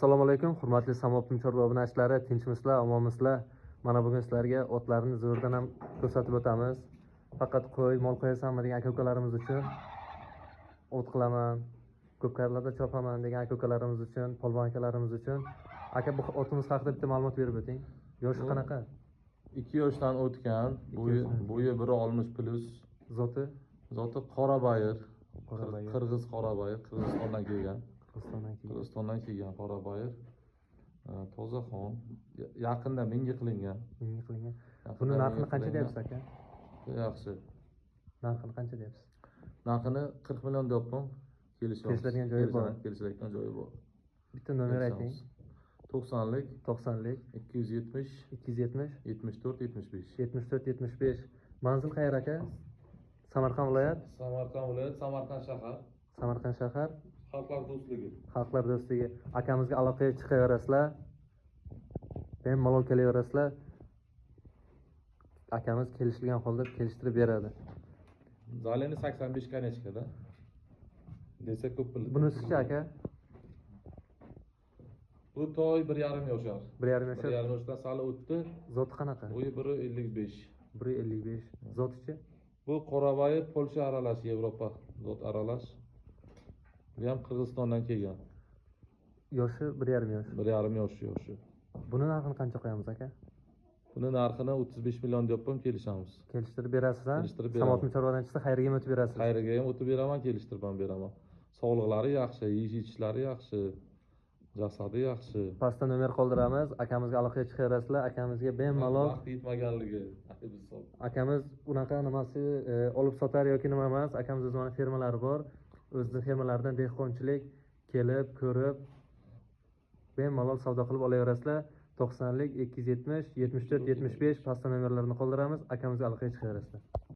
Assalomu alaykum, hurmatli Samob Timchor obunachilari, tinchmisizlar, omonmisizlar? Mana bugun sizlarga otlarni zo'rdan ham ko'rsatib o'tamiz. Faqat qo'y, mol qo'yasanmi degan aka-ukalarimiz uchun ot qilaman, ko'p karlarda chopaman degan aka-ukalarimiz uchun, polvon akalarimiz uchun. Aka, bu otimiz haqida bitta ma'lumot berib o'ting. Yoshi qanaqa? 2 yoshdan o'tgan, bo'yi 1.60 plus. Zoti Qora bayir. Qirg'iz qora bayir, Qirg'izistondan kelgan. Qirg'izistondan kelgan qora bayir. Toza xon. Yaqinda menga qilingan. Buni narxini qancha deyapsiz aka? Yaxshi. Narxini qancha deyapsiz? Narxini 40 million deyapman. Kelishadigan joyi bor. Kelishadigan joyi bor. Bitta nomer ayting. 90lik 270 270 74 75 74 75. Manzil qayer aka? Samarqand viloyat. Samarqand shahar. Samarqand shahar. Xalqlar do'stligi. Xalqlar do'stligi. Akamizga aloqaga chiqaverasizlar. Bemalol kelaverasizlar. Akamiz kelishilgan holda kelishtirib beradi. Zalini 85 konechkada. Desa ko'p biladi. Bunisichi aka? Bu to'y 1.5 yoshar. 1.5 yoshar. 1.5 yoshdan sal o'tdi. Zoti qanaqa? Bo'yi 1.55. 1.55. Zotichi? Bu qorabayir Polsha aralash, Yevropa zot aralash. Bu ham Qirg'izistondan kelgan. Yoshi 1.5 yosh. 1.5 yoshi. Buni narxini qancha qo'yamiz aka? Buni narxini 35 million deyapman, kelishamiz. Kelishtirib berasiz-a? Kelishtirib beraman. Samob Timchordan chiqsa xayriga ham o'tib berasiz. Xayriga ham o'tib beraman, kelishtirib ham beraman. Sog'liqlari yaxshi, yeyish-ichishlari yaxshi. Jasadi yaxshi. Pastda nomer qoldiramiz. Akamizga aloqaga chiqaverasizlar. Akamizga bemalol vaqt yetmaganligi. Akamiz unaqa nimasi olib sotar yoki nima emas. Akamiz o'zini fermalari bor. O'zini fermalaridan dehqonchilik kelib, ko'rib bemalol savdo qilib olaverasizlar. 90lik 270 74 75 pastda nomerlarini qoldiramiz. Akamizga aloqaga chiqaverasizlar.